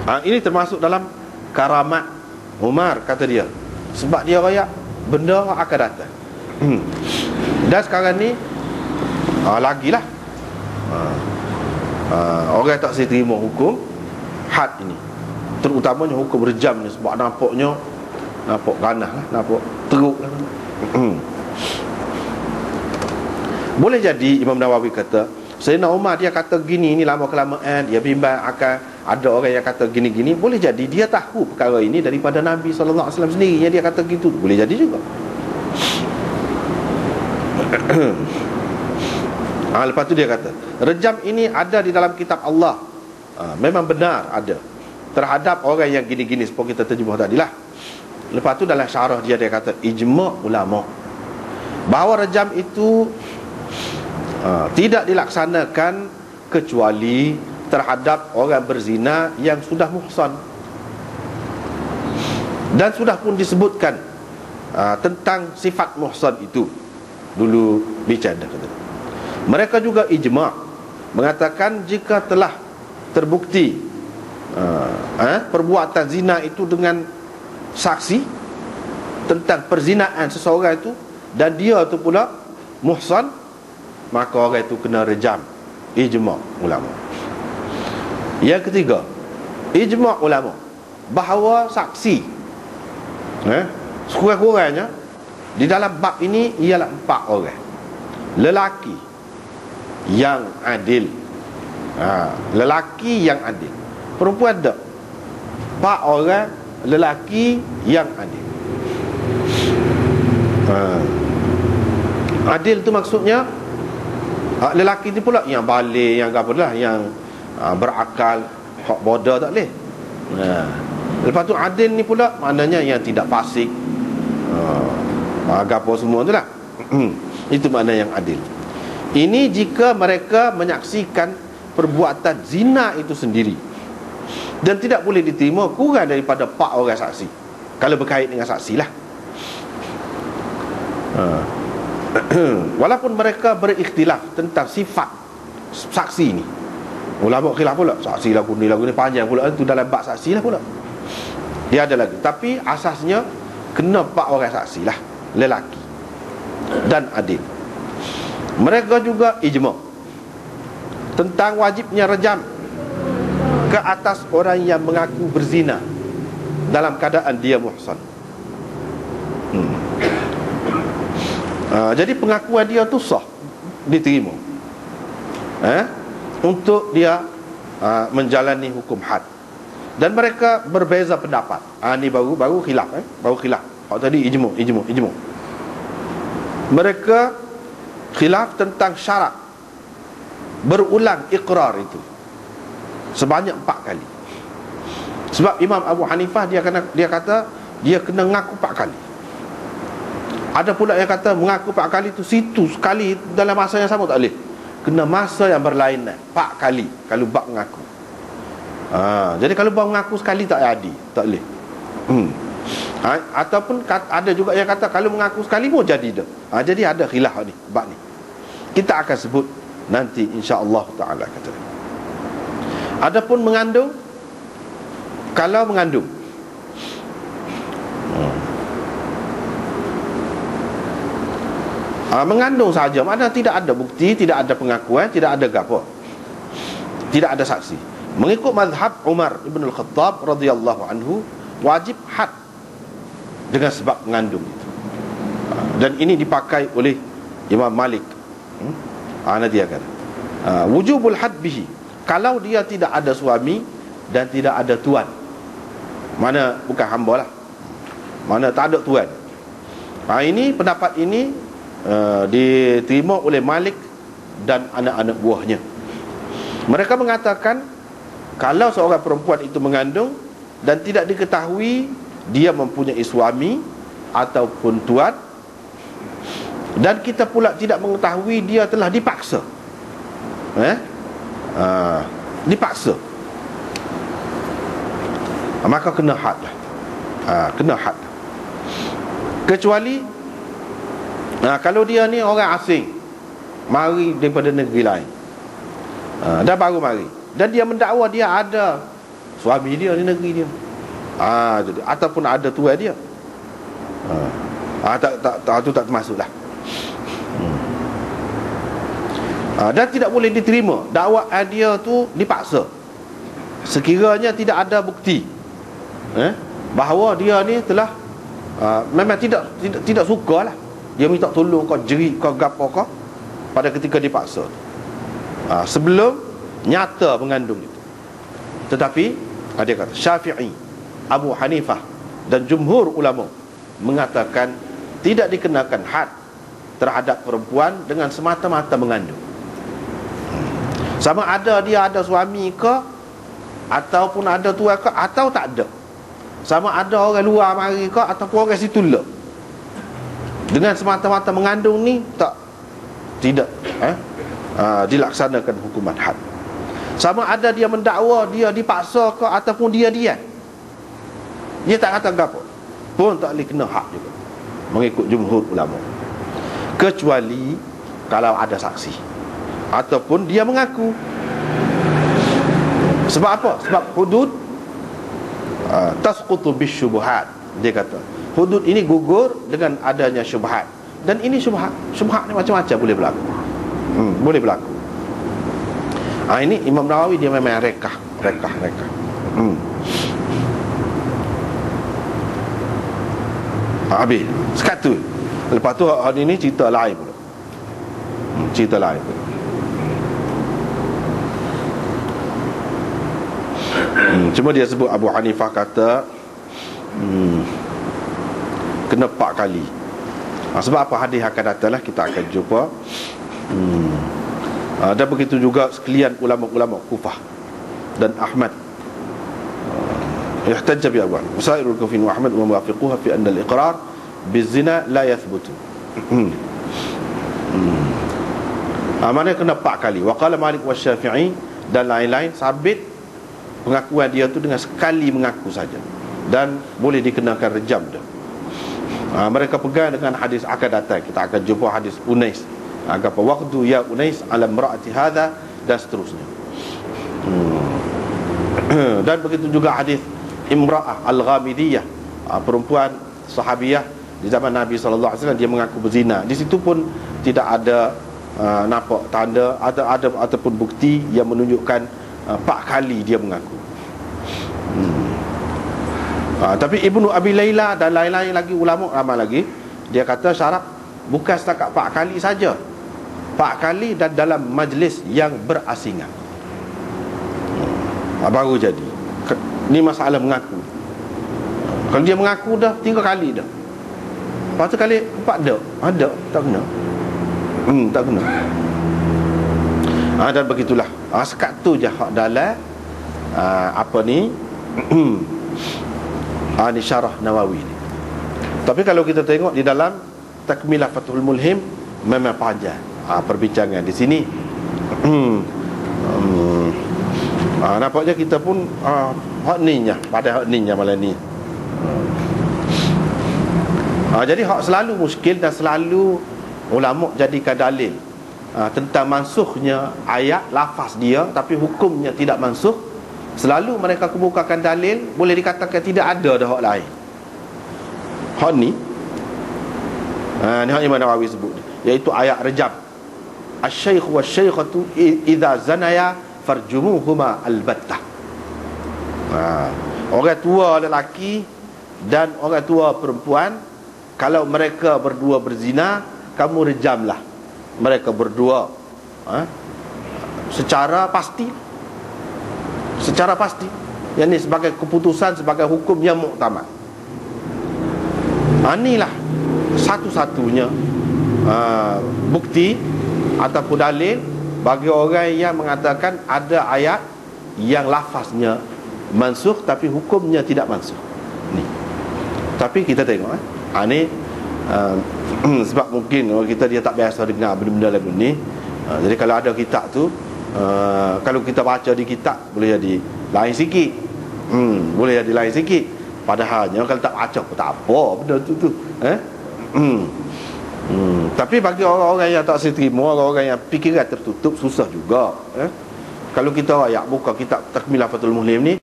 Ini termasuk dalam karamat Umar, kata dia, sebab dia rakyat benda akan datang. Dan sekarang ni lagilah orang tak saya terima hukum had ini, terutamanya hukum rejam ni, sebab nampak ganas lah, nampak teruk lah. Boleh jadi Imam Nawawi kata Sayyidina Umar dia kata gini, ni lama kelamaan dia bimbang akan ada orang yang kata gini-gini. Boleh jadi dia tahu perkara ini daripada Nabi SAW sendiri, yang dia kata gitu. Boleh jadi juga. Lepas tu dia kata rejam ini ada di dalam kitab Allah. Memang benar ada terhadap orang yang gini-gini, seperti kita terjemah tadi lah. Lepas tu dalam syarah dia kata ijma' ulama' bahawa rejam itu tidak dilaksanakan kecuali terhadap orang berzina yang sudah muhsan. Dan sudah pun disebutkan tentang sifat muhsan itu dulu bicara. Mereka juga ijma' mengatakan jika telah terbukti perbuatan zina itu dengan saksi tentang perzinaan seseorang itu, dan dia itu pula muhsan, maka orang itu kena rejam. Ijma' ulama. Yang ketiga, ijma' ulama bahawa saksi sekurang-kurangnya di dalam bab ini ialah 4 orang lelaki yang adil. Lelaki yang adil. Perempuan tak, 4 orang lelaki yang adil. Adil tu maksudnya lelaki tu pula yang balik, yang apa lah, yang berakal, hak bodoh tak boleh. Lepas tu adil ni pula maknanya yang tidak fasik, apa semua tu lah. Itu makna yang adil. Ini jika mereka menyaksikan perbuatan zina itu sendiri, dan tidak boleh diterima kurang daripada 4 orang saksi, kalau berkait dengan saksi lah. Walaupun mereka berikhtilaf tentang sifat saksi ini. Ulama khilaf pula, saksi lagu ni panjang pula, itu dalam bab saksi lah pula. Dia ada lagi, tapi asasnya kena 4 orang saksi lah, lelaki dan adil. Mereka juga ijma' tentang wajibnya rejam ke atas orang yang mengaku berzina dalam keadaan dia muhsan. Jadi pengakuan dia tu sah, diterima untuk dia menjalani hukum had. Dan mereka berbeza pendapat. Ni baru khilaf baru khilaf. Hak tadi ijma'. Mereka khilaf tentang syarat berulang iqrar itu sebanyak 4 kali. Sebab Imam Abu Hanifah dia kata dia kena mengaku 4 kali. Ada pula yang kata mengaku 4 kali itu situ sekali dalam masa yang sama tak boleh. Kena masa yang berlainan 4 kali kalau bab mengaku. Jadi kalau bab mengaku sekali tak jadi, tak boleh. Ataupun ada juga yang kata kalau mengaku sekali pun jadi dah. Jadi ada khilaf ni bab ni. Kita akan sebut nanti insya-Allah taala kata. Adapun mengandung, kalau mengandung mengandung saja, mana tidak ada bukti, tidak ada pengakuan, tidak ada gapo, tidak ada saksi. Mengikut mazhab Umar ibn al-Khattab radhiyallahu anhu, wajib had dengan sebab mengandung itu. Dan ini dipakai oleh Imam Malik. Nanti akan wujubul had bihi, kalau dia tidak ada suami dan tidak ada tuan, mana bukan hamba lah, mana tak ada tuan. Ini pendapat ini diterima oleh Malik dan anak-anak buahnya. Mereka mengatakan kalau seorang perempuan itu mengandung dan tidak diketahui dia mempunyai suami ataupun tuan, dan kita pula tidak mengetahui dia telah dipaksa, dipaksa, maka kena had lah. Kena had. Kecuali kalau dia ni orang asing, mari daripada negeri lain, dah baru mari, dan dia mendakwa dia ada suami dia di negeri dia. Jadi ataupun ada tuan dia. Tu tak termasuklah. Dan tidak boleh diterima dakwaan dia tu dipaksa. Sekiranya tidak ada bukti bahawa dia ni telah memang tidak suka lah. Dia minta tolong kau, jerit kau, gapo kau pada ketika dipaksa. Sebelum nyata mengandung itu. Tetapi dia kata Syafi'i, Abu Hanifah dan jumhur ulama mengatakan tidak dikenakan had terhadap perempuan dengan semata-mata mengandung. Sama ada dia ada suami ke, ataupun ada tuan ke, atau tak ada. Sama ada orang luar mari ke, ataupun orang situ le. Dengan semata-mata mengandung ni tidak dilaksanakan hukuman had. Sama ada dia mendakwa dia dipaksa ke, ataupun dia diam, dia tak kata apa pun tak boleh kena had juga, mengikut jumhur ulama, kecuali kalau ada saksi ataupun dia mengaku. Sebab apa? Sebab hudud tasqutu bisyubhat. Dia kata hudud ini gugur dengan adanya syubhat. Dan ini syubhat ni macam-macam boleh berlaku. Boleh berlaku. Ini Imam Nawawi dia memang rekah. Habis sekat tu. Lepas tu hari ni cerita lain pula. Cerita lain pula. Cuma dia sebut Abu Hanifah kata kena 4 kali. Sebab apa, hadis akan datanglah, kita akan jumpa. Dan begitu juga sekalian ulama-ulama Kufah dan Ahmad. Yahtajja bi aqwal wasairul Kufin wa Ahmad wa muwafiquha fi anna al-iqrar bizina la yathbutu. Mana kena 4 kali. Wa qala Malik wa Syafi'i dan lain-lain sabit pengakuan dia tu dengan sekali mengaku saja, dan boleh dikenakan rejam dah. Mereka pegang dengan hadis akan datang. Kita akan jumpa hadis Unais. Apa waqdu ya Unais ala imraati hadha, dan seterusnya. Dan begitu juga hadis Imra'ah Al-Ghamidiyah, perempuan sahabiyah di zaman Nabi SAW, dia mengaku berzina. Di situ pun tidak ada nampak tanda ada ataupun bukti yang menunjukkan 4 kali dia mengaku. Tapi Ibnu Abi Layla dan lain-lain lagi ulama ramai lagi, dia kata syarat bukan setakat 4 kali saja, 4 kali dan dalam majlis yang berasingan, baru jadi. Ni masalah mengaku. Kalau dia mengaku dah 3 kali dah, lepas tu kali 4 ada tak kena. Tak kena. Dan begitulah. Sekat tu je hak dalam ni syarah Nawawi ni. Tapi kalau kita tengok di dalam Takmilah Fathul Mulhim, memang panjang perbincangan di sini. Nampaknya kita pun hak ni nya, pada hak ni nya malam ni. Jadi hak selalu muskil dan selalu ulama jadikan dalil tentang mansukhnya ayat, lafaz dia, tapi hukumnya tidak mansuh. Selalu mereka kemukakan dalil, boleh dikatakan tidak ada dah hak lain. Hak ni ni hak Imam Nawawi sebut, iaitu ayat rejam. Asy-syaikh wasy-syaikhatu idza zanaya farjumuhuma albattah. Orang tua lelaki dan orang tua perempuan, kalau mereka berdua berzina, kamu rejamlah mereka berdua secara pasti. Secara pasti. Yang ni sebagai keputusan, sebagai hukum yang muktamad. Inilah satu-satunya bukti ataupun dalil bagi orang yang mengatakan ada ayat yang lafaznya mansukh tapi hukumnya tidak mansukh. Ni. Tapi kita tengok ni sebab mungkin orang kita dia tak biasa dengar benda-benda lagu ni. Jadi kalau ada kitab tu, kalau kita baca di kitab boleh jadi lain sikit. Boleh jadi lain sikit. Padahalnya kalau tak baca pun tak apa benda tu. Tapi bagi orang-orang yang tak seterima, orang-orang yang fikiran tertutup, susah juga. Kalau kita buka kitab Takmilah Fathul Mulhim ni,